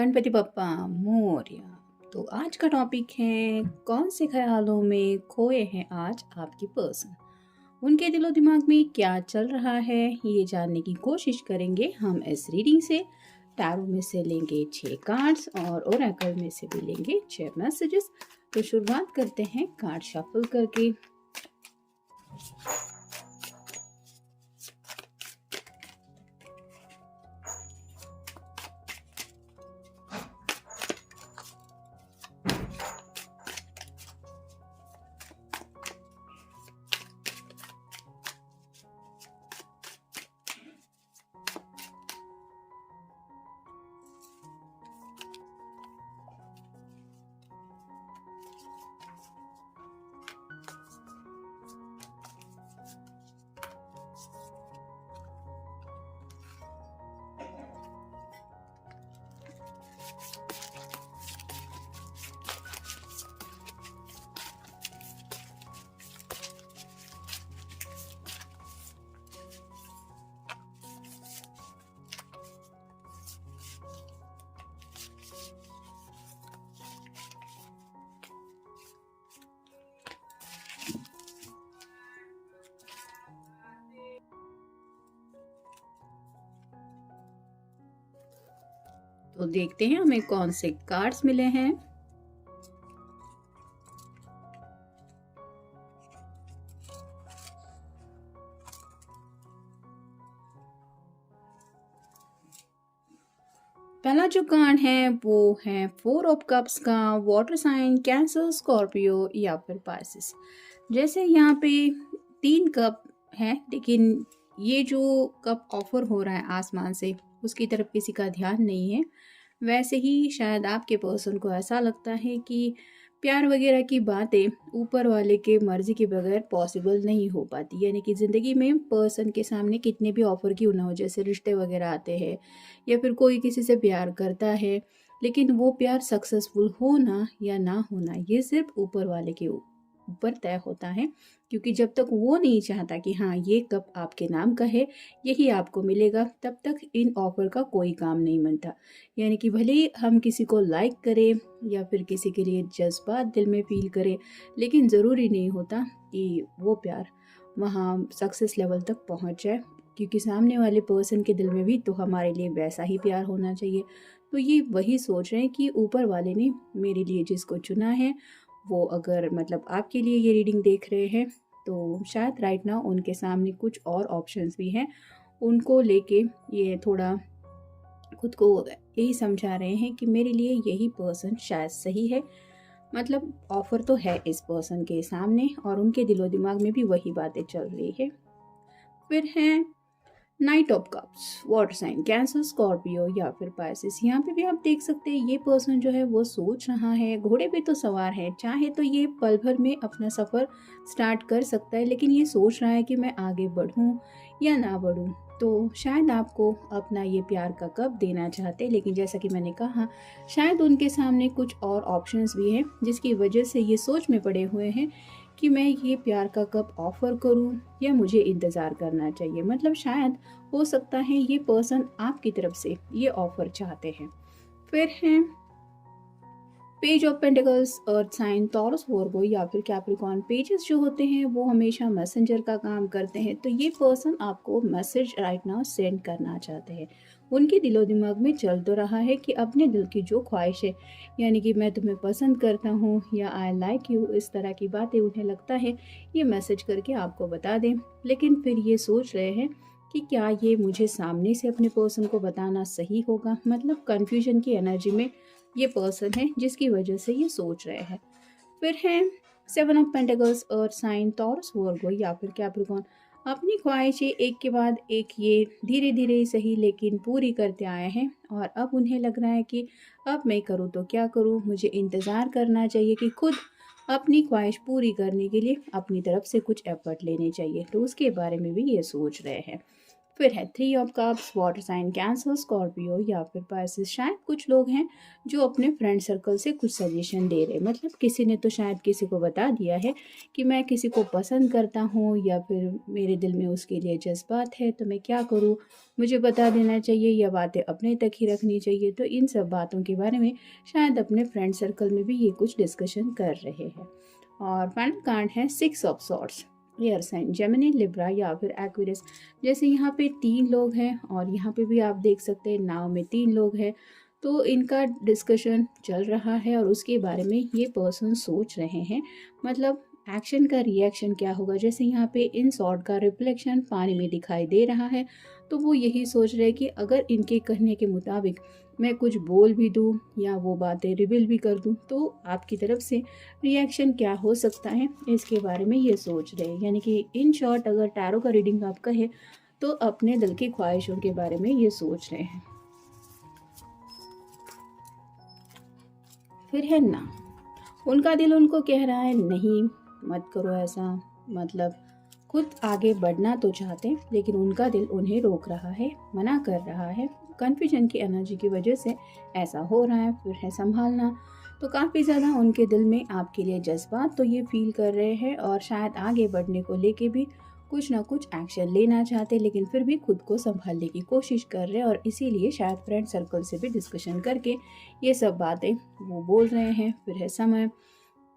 गणपति बप्पा मोरया। तो आज का टॉपिक है कौन से ख्यालों में खोए हैं आज आपकी पर्सन। उनके दिलो दिमाग में क्या चल रहा है ये जानने की कोशिश करेंगे हम इस रीडिंग से। टैरो में से लेंगे 6 कार्ड्स और ओरेकल में से भी लेंगे 6 मैसेजेस। तो शुरुआत करते हैं कार्ड शफल करके। तो देखते हैं हमें कौन से कार्ड्स मिले हैं। पहला जो कार्ड है वो है 4 ऑफ कप्स का। वाटर साइन कैंसर, स्कॉर्पियो या फिर पाइसेस। जैसे यहाँ पे 3 कप है, लेकिन ये जो कप ऑफर हो रहा है आसमान से उसकी तरफ किसी का ध्यान नहीं है। वैसे ही शायद आपके पर्सन को ऐसा लगता है कि प्यार वगैरह की बातें ऊपर वाले के मर्जी के बगैर पॉसिबल नहीं हो पाती। यानी कि ज़िंदगी में पर्सन के सामने कितने भी ऑफ़र क्यों ना हो, जैसे रिश्ते वगैरह आते हैं या फिर कोई किसी से प्यार करता है, लेकिन वो प्यार सक्सेसफुल होना या ना होना ये सिर्फ ऊपर वाले के ऊपर तय होता है। क्योंकि जब तक वो नहीं चाहता कि हाँ ये कप आपके नाम का है, यही आपको मिलेगा, तब तक इन ऑफ़र का कोई काम नहीं बनता। यानी कि भले ही हम किसी को लाइक करें या फिर किसी के लिए जज्बात दिल में फील करें, लेकिन ज़रूरी नहीं होता कि वो प्यार वहाँ सक्सेस लेवल तक पहुँच जाए। क्योंकि सामने वाले पर्सन के दिल में भी तो हमारे लिए वैसा ही प्यार होना चाहिए। तो ये वही सोच रहे हैं कि ऊपर वाले ने मेरे लिए जिसको चुना है, वो अगर मतलब आपके लिए ये रीडिंग देख रहे हैं तो शायद राइट नाउ उनके सामने कुछ और ऑप्शंस भी हैं। उनको लेके ये थोड़ा खुद को यही समझा रहे हैं कि मेरे लिए यही पर्सन शायद सही है। मतलब ऑफर तो है इस पर्सन के सामने और उनके दिलो दिमाग में भी वही बातें चल रही है। फिर है knight of cups, water sign Cancer, Scorpio या फिर पाइसेस। यहाँ पे भी आप देख सकते हैं ये पर्सन जो है वो सोच रहा है, घोड़े पे तो सवार है, चाहे तो ये पल भर में अपना सफ़र स्टार्ट कर सकता है, लेकिन ये सोच रहा है कि मैं आगे बढ़ूँ या ना बढ़ूँ। तो शायद आपको अपना ये प्यार का कप देना चाहते, लेकिन जैसा कि मैंने कहा शायद उनके सामने कुछ और ऑप्शंस भी हैं जिसकी वजह से ये सोच में पड़े हुए हैं कि मैं ये प्यार का कप ऑफ़र करूं या मुझे इंतज़ार करना चाहिए। मतलब शायद हो सकता है ये पर्सन आपकी तरफ से ये ऑफ़र चाहते हैं। फिर हैं page of pentacles, earth sign, Taurus, Virgo या फिर कैप्रिकॉर्न। पेजेस जो होते हैं वो हमेशा मैसेंजर का काम करते हैं। तो ये पर्सन आपको मैसेज राइट नाउ सेंड करना चाहते हैं। उनके दिलो दिमाग में चल तो रहा है कि अपने दिल की जो ख्वाहिश है, यानी कि मैं तुम्हें पसंद करता हूँ या आई लाइक यू, इस तरह की बातें उन्हें लगता है ये मैसेज करके आपको बता दें। लेकिन फिर ये सोच रहे हैं कि क्या ये मुझे सामने से अपने पर्सन को बताना सही होगा। मतलब कन्फ्यूजन की एनर्जी में ये पर्सन है जिसकी वजह से ये सोच रहे हैं। फिर है 7 of pentacles, earth sign, Taurus, Virgo या फिर कैप्रिकॉर्न। अपनी ख्वाहिशें एक के बाद एक ये धीरे धीरे ही सही लेकिन पूरी करते आए हैं और अब उन्हें लग रहा है कि अब मैं करूँ तो क्या करूँ, मुझे इंतज़ार करना चाहिए कि खुद अपनी ख्वाहिश पूरी करने के लिए अपनी तरफ से कुछ एफर्ट लेने चाहिए। तो उसके बारे में भी ये सोच रहे हैं। फिर है three of cups, water sign Cancer, Scorpio या फिर पाइसेस। शायद कुछ लोग हैं जो अपने फ्रेंड सर्कल से कुछ सजेशन दे रहे हैं, मतलब किसी ने तो शायद किसी को बता दिया है कि मैं किसी को पसंद करता हूँ या फिर मेरे दिल में उसके लिए जज्बात है, तो मैं क्या करूँ, मुझे बता देना चाहिए या बातें अपने तक ही रखनी चाहिए। तो इन सब बातों के बारे में शायद अपने फ्रेंड सर्कल में भी ये कुछ डिस्कशन कर रहे हैं। और फाइनल कार्ड है six of swords, air sign Gemini, Libra या फिर एक्वेरियस। जैसे यहाँ पे तीन लोग हैं और यहाँ पे भी आप देख सकते हैं नाव में तीन लोग हैं, तो इनका डिस्कशन चल रहा है और उसके बारे में ये पर्सन सोच रहे हैं, मतलब एक्शन का रिएक्शन क्या होगा। जैसे यहाँ पे इन शॉर्ट का रिफ्लेक्शन पानी में दिखाई दे रहा है, तो वो यही सोच रहे हैं कि अगर इनके कहने के मुताबिक मैं कुछ बोल भी दूँ या वो बातें रिवील भी कर दूँ तो आपकी तरफ से रिएक्शन क्या हो सकता है, इसके बारे में ये सोच रहे हैं। यानी कि इन शॉर्ट अगर टैरो का रीडिंग आपका है तो अपने दिल की ख्वाहिशों के बारे में ये सोच रहे हैं। फिर है ना, उनका दिल उनको कह रहा है नहीं मत करो ऐसा, मतलब खुद आगे बढ़ना तो चाहते हैं लेकिन उनका दिल उन्हें रोक रहा है, मना कर रहा है। कन्फ्यूजन की एनर्जी की वजह से ऐसा हो रहा है। फिर है संभालना, तो काफ़ी ज़्यादा उनके दिल में आपके लिए जज्बात तो ये फील कर रहे हैं और शायद आगे बढ़ने को लेके भी कुछ ना कुछ एक्शन लेना चाहते, लेकिन फिर भी खुद को संभालने की कोशिश कर रहे हैं और इसीलिए शायद फ्रेंड सर्कल से भी डिस्कशन करके ये सब बातें वो बोल रहे हैं। फिर है समय,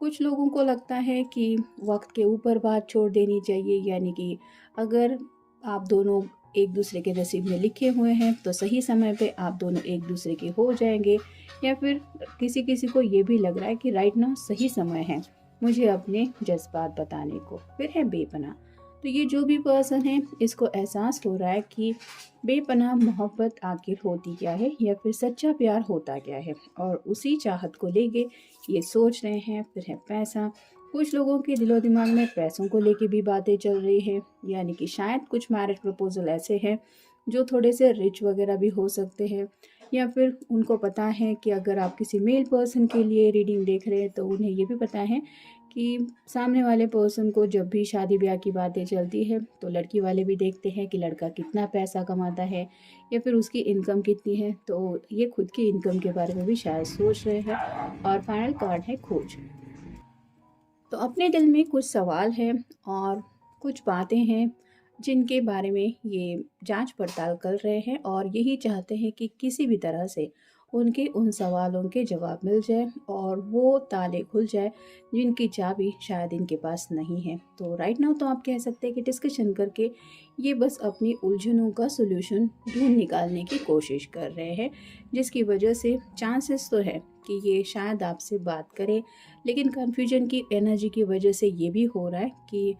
कुछ लोगों को लगता है कि वक्त के ऊपर बात छोड़ देनी चाहिए, यानी कि अगर आप दोनों एक दूसरे के नसीब में लिखे हुए हैं तो सही समय पे आप दोनों एक दूसरे के हो जाएंगे, या फिर किसी किसी को ये भी लग रहा है कि राइट नाउ सही समय है मुझे अपने जज्बात बताने को। फिर है बेपनाह, तो ये जो भी पर्सन है इसको एहसास हो रहा है कि बेपनाह मोहब्बत आखिर होती क्या है या फिर सच्चा प्यार होता क्या है, और उसी चाहत को लेके ये सोच रहे हैं। फिर है पैसा, कुछ लोगों के दिलो दिमाग में पैसों को लेके भी बातें चल रही है, यानी कि शायद कुछ मैरिज प्रपोजल ऐसे हैं जो थोड़े से रिच वगैरह भी हो सकते हैं, या फिर उनको पता है कि अगर आप किसी मेल पर्सन के लिए रीडिंग देख रहे हैं तो उन्हें ये भी पता है कि सामने वाले पर्सन को जब भी शादी ब्याह की बातें चलती है तो लड़की वाले भी देखते हैं कि लड़का कितना पैसा कमाता है या फिर उसकी इनकम कितनी है, तो ये खुद की इनकम के बारे में भी शायद सोच रहे हैं। और फाइनल कार्ड है खोज, तो अपने दिल में कुछ सवाल हैं और कुछ बातें हैं जिनके बारे में ये जांच पड़ताल कर रहे हैं और यही चाहते हैं कि किसी भी तरह से उनके उन सवालों के जवाब मिल जाए और वो ताले खुल जाए जिनकी चाबी शायद इनके पास नहीं है। तो राइट नाउ तो आप कह सकते हैं कि डिस्कशन करके ये बस अपनी उलझनों का सोल्यूशन ढूंढ निकालने की कोशिश कर रहे हैं, जिसकी वजह से चांसेस तो है कि ये शायद आपसे बात करें, लेकिन कन्फ्यूजन की एनर्जी की वजह से ये भी हो रहा है कि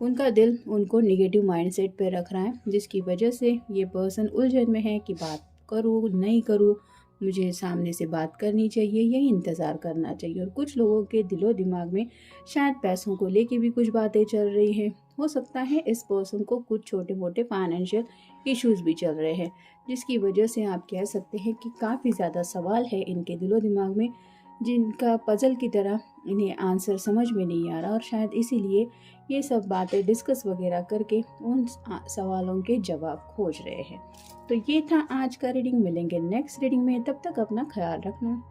उनका दिल उनको निगेटिव माइंडसेट पे रख रहा है, जिसकी वजह से ये पर्सन उलझन में है कि बात करूँ नहीं करूँ, मुझे सामने से बात करनी चाहिए या इंतज़ार करना चाहिए। और कुछ लोगों के दिलो दिमाग में शायद पैसों को लेके भी कुछ बातें चल रही हैं। हो सकता है इस पर्सन को कुछ छोटे मोटे फाइनेंशियल इश्यूज भी चल रहे हैं, जिसकी वजह से आप कह सकते हैं कि काफ़ी ज़्यादा सवाल है इनके दिलो दिमाग में जिनका पजल की तरह इन्हें आंसर समझ में नहीं आ रहा, और शायद इसीलिए ये सब बातें डिस्कस वगैरह करके उन सवालों के जवाब खोज रहे हैं। तो ये था आज का रीडिंग, मिलेंगे नेक्स्ट रीडिंग में, तब तक अपना ख्याल रखना।